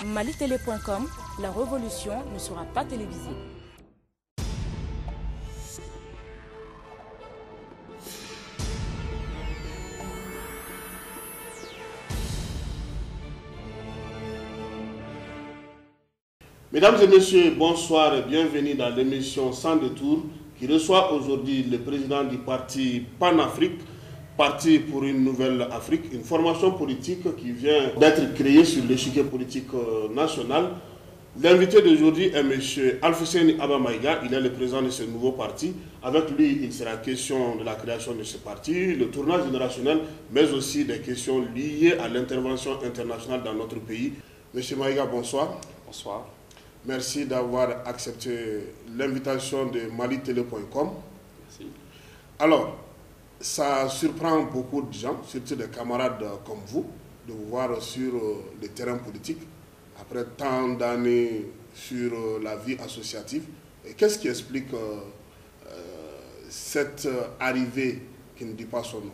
Malitélé.com, la révolution ne sera pas télévisée. Mesdames et messieurs, bonsoir et bienvenue dans l'émission Sans Détour qui reçoit aujourd'hui le président du parti Panafrique, Parti pour une nouvelle Afrique, une formation politique qui vient d'être créée sur l'échiquier politique national. L'invité d'aujourd'hui est M. Alfousseni Abamaïga, il est le président de ce nouveau parti. Avec lui, il sera question de la création de ce parti, le tournage générationnel, mais aussi des questions liées à l'intervention internationale dans notre pays. M. Maïga, bonsoir. Bonsoir. Merci d'avoir accepté l'invitation de Malitélé.com. Merci. Alors, ça surprend beaucoup de gens, surtout des camarades comme vous, de vous voir sur le terrain politique, après tant d'années sur la vie associative. Et qu'est-ce qui explique cette arrivée qui ne dit pas son nom?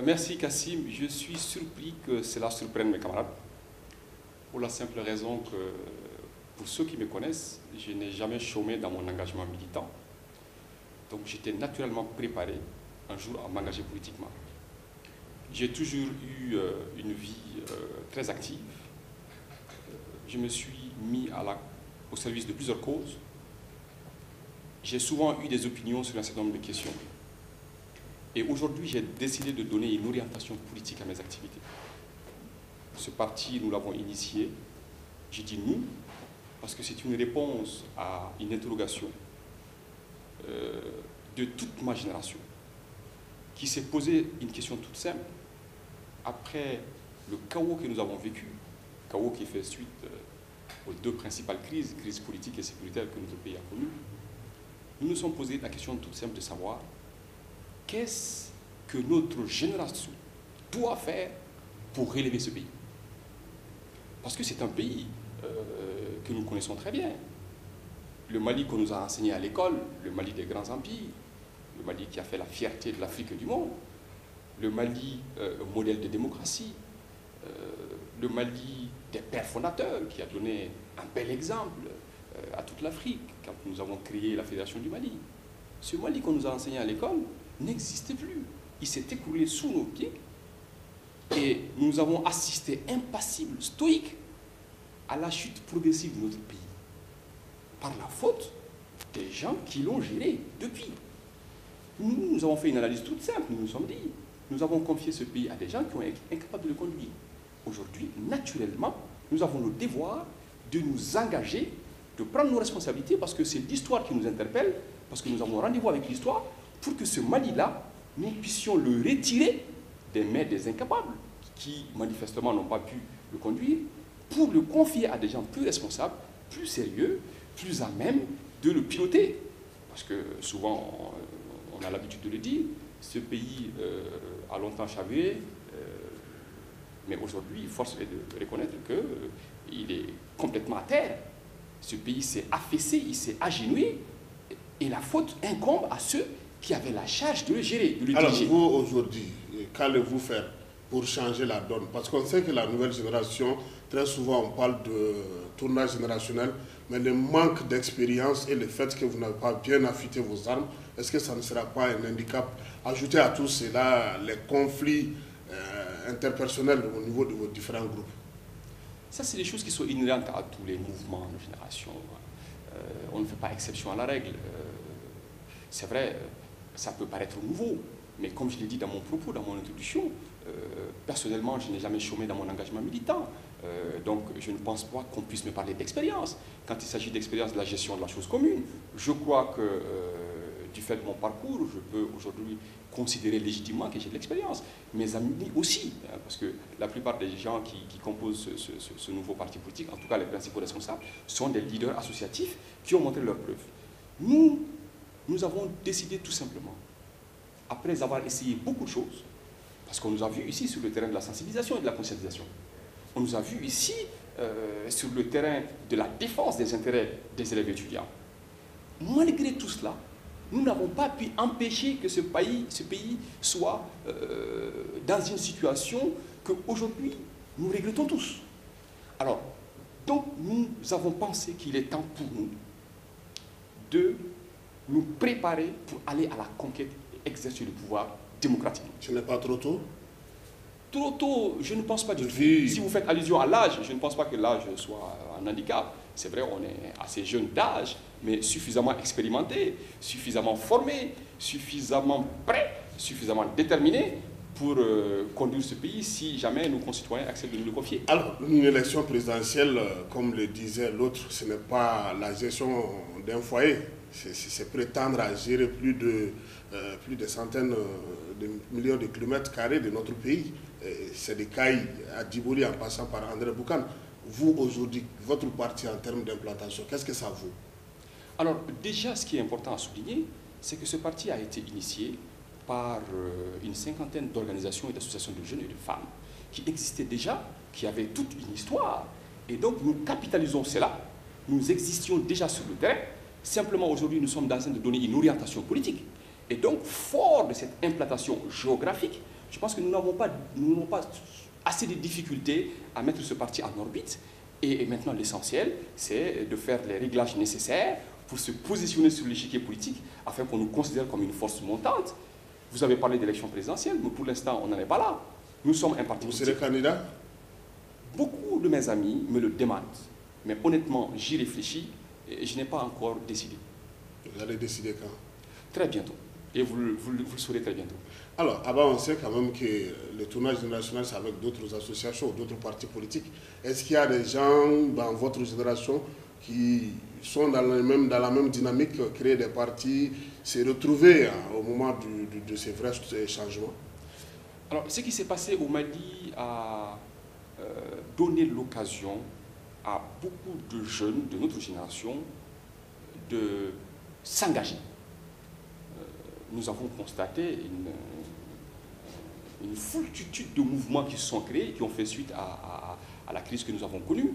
Merci Kassim. Je suis surpris que cela surprenne mes camarades. Pour la simple raison que, pour ceux qui me connaissent, je n'ai jamais chômé dans mon engagement militant. Donc j'étais naturellement préparé un jour à m'engager politiquement. J'ai toujours eu une vie très active. Je me suis mis au service de plusieurs causes. J'ai souvent eu des opinions sur un certain nombre de questions. Et aujourd'hui, j'ai décidé de donner une orientation politique à mes activités. Ce parti, nous l'avons initié. J'ai dit nous, parce que c'est une réponse à une interrogation de toute ma génération, qui s'est posé une question toute simple. Après le chaos que nous avons vécu, chaos qui fait suite aux deux principales crises, crise politique et sécuritaire que notre pays a connues, nous nous sommes posé la question toute simple de savoir qu'est-ce que notre génération doit faire pour relever ce pays. Parce que c'est un pays que nous connaissons très bien. Le Mali qu'on nous a enseigné à l'école, le Mali des grands empires, le Mali qui a fait la fierté de l'Afrique et du monde, le Mali modèle de démocratie, le Mali des pères fondateurs qui a donné un bel exemple à toute l'Afrique quand nous avons créé la Fédération du Mali. Ce Mali qu'on nous a enseigné à l'école n'existait plus. Il s'est écoulé sous nos pieds. Et nous avons assisté impassibles, stoïques, à la chute progressive de notre pays, par la faute des gens qui l'ont géré depuis. Nous avons fait une analyse toute simple, nous nous sommes dit, nous avons confié ce pays à des gens qui ont été incapables de le conduire. Aujourd'hui, naturellement, nous avons le devoir de nous engager, de prendre nos responsabilités, parce que c'est l'histoire qui nous interpelle, parce que nous avons rendez-vous avec l'histoire, pour que ce Mali-là, nous puissions le retirer des mains des incapables qui manifestement n'ont pas pu le conduire, pour le confier à des gens plus responsables, plus sérieux, plus à même de le piloter. Parce que souvent, on a l'habitude de le dire, ce pays a longtemps chaviré, mais aujourd'hui, force est de reconnaître qu'il est complètement à terre. Ce pays s'est affaissé, il s'est agenouillé, et la faute incombe à ceux qui avaient la charge de le gérer, de le diriger. Alors vous, aujourd'hui, qu'allez-vous faire pour changer la donne? Parce qu'on sait que la nouvelle génération, très souvent on parle de tournage générationnel, mais le manque d'expérience et le fait que vous n'avez pas bien affûté vos armes, est-ce que ça ne sera pas un handicap? Ajoutez à tout cela les conflits interpersonnels au niveau de vos différents groupes. Ça, c'est des choses qui sont inhérentes à tous les mouvements de génération. On ne fait pas exception à la règle. C'est vrai, ça peut paraître nouveau, mais comme je l'ai dit dans mon propos, dans mon introduction, personnellement, je n'ai jamais chômé dans mon engagement militant. Donc, je ne pense pas qu'on puisse me parler d'expérience. Quand il s'agit d'expérience de la gestion de la chose commune, je crois que, du fait de mon parcours, je peux aujourd'hui considérer légitimement que j'ai de l'expérience. Mes amis aussi, hein, parce que la plupart des gens qui composent ce nouveau parti politique, en tout cas les principaux responsables, sont des leaders associatifs qui ont montré leurs preuves. Nous avons décidé tout simplement, après avoir essayé beaucoup de choses, parce qu'on nous a vus ici sur le terrain de la sensibilisation et de la conscientisation, on nous a vus ici sur le terrain de la défense des intérêts des élèves étudiants. Malgré tout cela, nous n'avons pas pu empêcher que ce pays soit dans une situation qu'aujourd'hui nous regrettons tous. Alors, donc nous avons pensé qu'il est temps pour nous de nous préparer pour aller à la conquête et exercer le pouvoir démocratiquement. Ce n'est pas trop tôt? Trop tôt, je ne pense pas du tout. Oui. Si vous faites allusion à l'âge, je ne pense pas que l'âge soit un handicap. C'est vrai, on est assez jeune d'âge, mais suffisamment expérimenté, suffisamment formé, suffisamment prêt, suffisamment déterminé pour conduire ce pays si jamais nos concitoyens acceptent de nous le confier. Alors, une élection présidentielle, comme le disait l'autre, ce n'est pas la gestion d'un foyer. C'est prétendre à gérer plus de centaines de millions de kilomètres carrés de notre pays. C'est des cailles à Djibouti en passant par André Boucan. Vous, aujourd'hui, votre parti en termes d'implantation, qu'est-ce que ça vaut? Alors, déjà, ce qui est important à souligner, c'est que ce parti a été initié par une cinquantaine d'organisations et d'associations de jeunes et de femmes qui existaient déjà, qui avaient toute une histoire. Et donc, nous capitalisons cela. Nous existions déjà sur le terrain. Simplement, aujourd'hui, nous sommes dans train de donner une orientation politique. Et donc, fort de cette implantation géographique, je pense que nous n'avons pas assez de difficultés à mettre ce parti en orbite. Et maintenant, l'essentiel, c'est de faire les réglages nécessaires pour se positionner sur l'échiquier politique afin qu'on nous considère comme une force montante. Vous avez parlé d'élection présidentielle, mais pour l'instant, on n'en est pas là. Nous sommes un parti politique. Vous serez candidat? Beaucoup de mes amis me le demandent. Mais honnêtement, j'y réfléchis et je n'ai pas encore décidé. Vous allez décider quand? Très bientôt. Et vous le saurez très bientôt. Alors, avant, on sait quand même que le tournage générationnel, c'est avec d'autres associations, d'autres partis politiques. Est-ce qu'il y a des gens dans votre génération qui sont dans la même dynamique, créer des partis, se retrouver au moment de ces vrais changements? Alors, ce qui s'est passé au Mali a donné l'occasion à beaucoup de jeunes de notre génération de s'engager. Nous avons constaté une foultitude de mouvements qui se sont créés, qui ont fait suite à la crise que nous avons connue.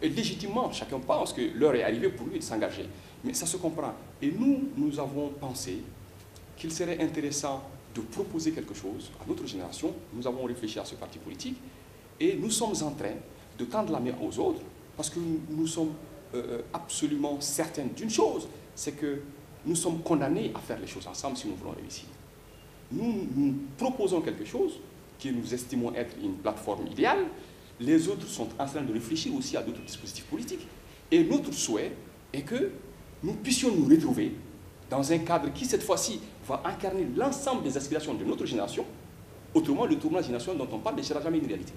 Et légitimement, chacun pense que l'heure est arrivée pour lui de s'engager. Mais ça se comprend. Et nous avons pensé qu'il serait intéressant de proposer quelque chose à notre génération. Nous avons réfléchi à ce parti politique et nous sommes en train de tendre la main aux autres parce que nous sommes absolument certains d'une chose, c'est que nous sommes condamnés à faire les choses ensemble si nous voulons réussir. Nous proposons quelque chose que nous estimons être une plateforme idéale. Les autres sont en train de réfléchir aussi à d'autres dispositifs politiques. Et notre souhait est que nous puissions nous retrouver dans un cadre qui, cette fois-ci, va incarner l'ensemble des aspirations de notre génération. Autrement, le tournage générationnel dont on parle ne sera jamais une réalité.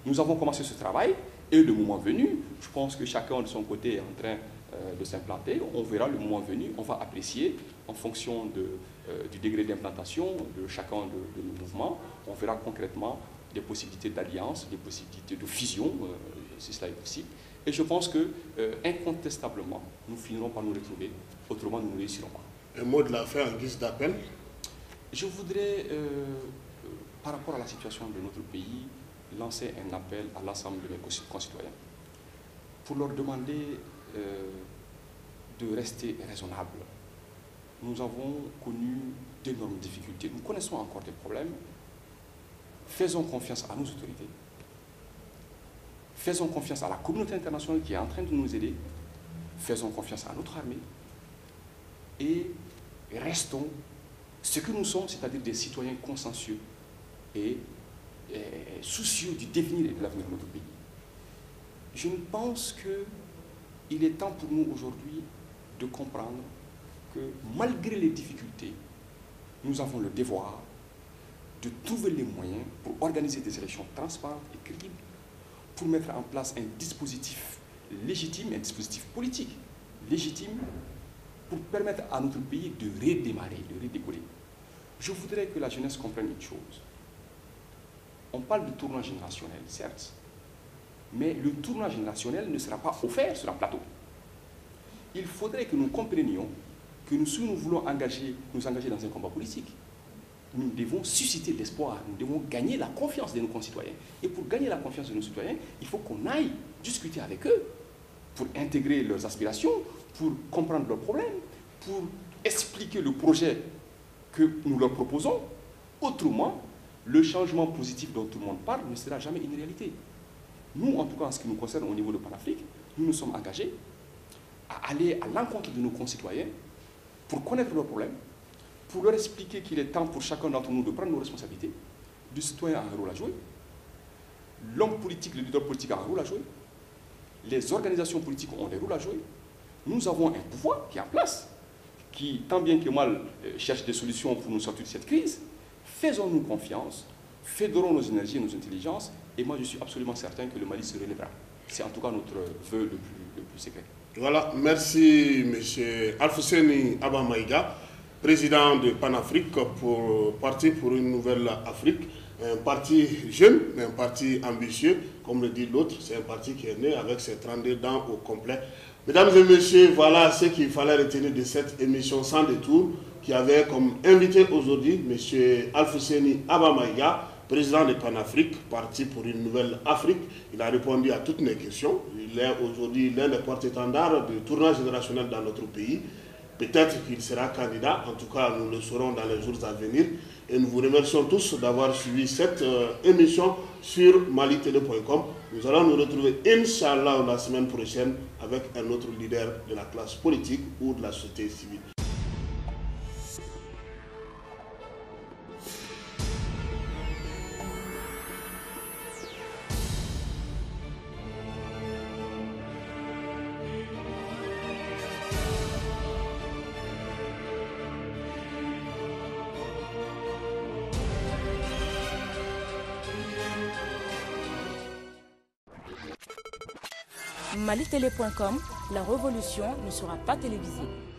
Nous avons commencé ce travail et le moment venu, je pense que chacun de son côté est en train de s'implanter. On verra le moment venu, on va apprécier en fonction du degré d'implantation de chacun de nos mouvements. On verra concrètement des possibilités d'alliance, des possibilités de fusion, si cela est possible. Et je pense que, incontestablement, nous finirons par nous retrouver, autrement nous ne réussirons pas. Un mot de la fin en guise d'appel? Je voudrais, par rapport à la situation de notre pays, lancer un appel à l'ensemble de mes concitoyens pour leur demander de rester raisonnables. Nous avons connu d'énormes difficultés, nous connaissons encore des problèmes. Faisons confiance à nos autorités. Faisons confiance à la communauté internationale qui est en train de nous aider. Faisons confiance à notre armée. Et restons ce que nous sommes, c'est-à-dire des citoyens consensueux et soucieux du devenir et de l'avenir de notre pays. Je pense qu'il est temps pour nous aujourd'hui de comprendre que malgré les difficultés, nous avons le devoir de trouver les moyens pour organiser des élections transparentes et crédibles, pour mettre en place un dispositif légitime, un dispositif politique légitime, pour permettre à notre pays de redémarrer, de redécoller. Je voudrais que la jeunesse comprenne une chose. On parle de tournoi générationnel, certes, mais le tournoi générationnel ne sera pas offert sur un plateau. Il faudrait que nous comprenions que si nous voulons nous engager dans un combat politique, nous devons susciter l'espoir, nous devons gagner la confiance de nos concitoyens. Et pour gagner la confiance de nos citoyens, il faut qu'on aille discuter avec eux pour intégrer leurs aspirations, pour comprendre leurs problèmes, pour expliquer le projet que nous leur proposons. Autrement, le changement positif dont tout le monde parle ne sera jamais une réalité. Nous, en tout cas, en ce qui nous concerne au niveau de Panafrique, nous nous sommes engagés à aller à l'encontre de nos concitoyens pour connaître leurs problèmes, pour leur expliquer qu'il est temps pour chacun d'entre nous de prendre nos responsabilités. Le citoyen a un rôle à jouer, l'homme politique, le leader politique a un rôle à jouer, les organisations politiques ont des rôles à jouer. Nous avons un pouvoir qui est en place, qui, tant bien que mal, cherche des solutions pour nous sortir de cette crise. Faisons-nous confiance, fédérons nos énergies et nos intelligences, et moi je suis absolument certain que le Mali se relèvera. C'est en tout cas notre vœu le plus secret. Voilà, merci M. Alfousseni Abamaïga, président de Panafrique, pour Parti pour une nouvelle Afrique. Un parti jeune, mais un parti ambitieux, comme le dit l'autre. C'est un parti qui est né avec ses 32 dents au complet. Mesdames et messieurs, voilà ce qu'il fallait retenir de cette émission sans détour, qui avait comme invité aujourd'hui M. Alfousseni Abamaïga, président de Panafrique, Parti pour une nouvelle Afrique. Il a répondu à toutes mes questions. Il est aujourd'hui l'un des porte-étendards du tournoi générationnel dans notre pays. Peut-être qu'il sera candidat, en tout cas nous le saurons dans les jours à venir. Et nous vous remercions tous d'avoir suivi cette émission sur malitele.com. Nous allons nous retrouver, Inch'Allah, la semaine prochaine avec un autre leader de la classe politique ou de la société civile. Malitele.com, la révolution ne sera pas télévisée.